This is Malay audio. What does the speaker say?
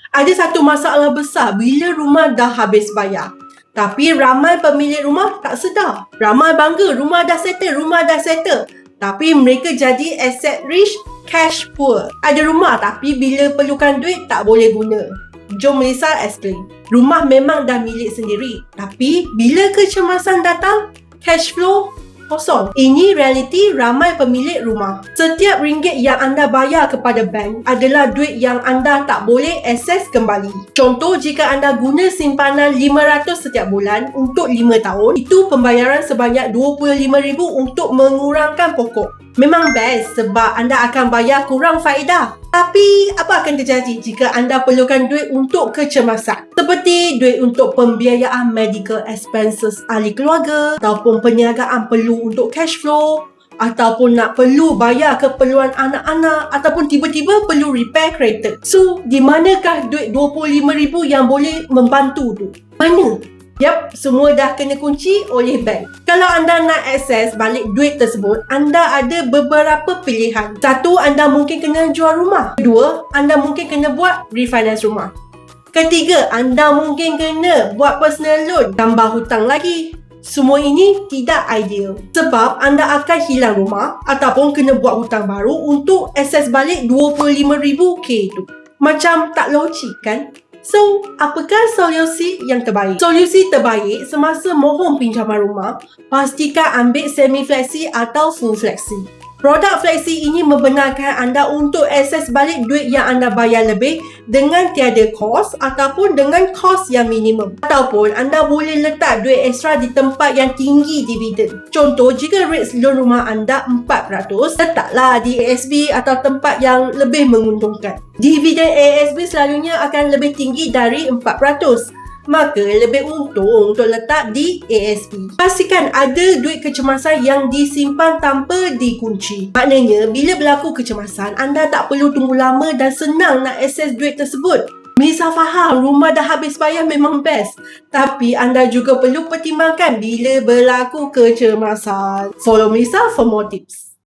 Ada satu masalah besar bila rumah dah habis bayar. Tapi ramai pemilik rumah tak sedar. Ramai bangga rumah dah settle. Tapi mereka jadi asset rich, cash poor. Ada rumah tapi bila perlukan duit tak boleh guna. Jom Melissa explain. Rumah memang dah milik sendiri. Tapi bila kecemasan datang, cash flow kosong. Ini realiti ramai pemilik rumah. Setiap ringgit yang anda bayar kepada bank adalah duit yang anda tak boleh akses kembali. Contoh, jika anda guna simpanan 500 setiap bulan untuk 5 tahun, itu pembayaran sebanyak 25,000 untuk mengurangkan pokok. Memang best sebab anda akan bayar kurang faedah. Tapi apa akan terjadi jika anda perlukan duit untuk kecemasan? Seperti duit untuk pembiayaan medical expenses ahli keluarga, ataupun perniagaan perlu untuk cash flow, ataupun nak perlu bayar keperluan anak-anak, ataupun tiba-tiba perlu repair kereta. So, di manakah duit 25,000 yang boleh membantu tu? Mana? Yap, semua dah kena kunci oleh bank. Kalau anda nak akses balik duit tersebut, anda ada beberapa pilihan. Satu, anda mungkin kena jual rumah. Kedua, anda mungkin kena buat refinance rumah. Ketiga, anda mungkin kena buat personal loan, tambah hutang lagi. Semua ini tidak ideal sebab anda akan hilang rumah ataupun kena buat hutang baru untuk akses balik 25,000 tu. Macam tak logik kan? So, apakah solusi yang terbaik? Solusi terbaik semasa mohon pinjaman rumah, pastikan ambil semi-flexi atau full flexi. Produk flexi ini membenarkan anda untuk akses balik duit yang anda bayar lebih dengan tiada kos ataupun dengan kos yang minimum. Ataupun anda boleh letak duit ekstra di tempat yang tinggi dividen. Contoh, jika rate loan rumah anda 4%, letaklah di ASB atau tempat yang lebih menguntungkan. Dividen ASB selalunya akan lebih tinggi dari 4%. Maka lebih untung untuk letak di ASB. Pastikan ada duit kecemasan yang disimpan tanpa dikunci. Maknanya, bila berlaku kecemasan, anda tak perlu tunggu lama dan senang nak akses duit tersebut. Melissa faham rumah dah habis bayar memang best. Tapi anda juga perlu pertimbangkan bila berlaku kecemasan. Follow Melissa for more tips.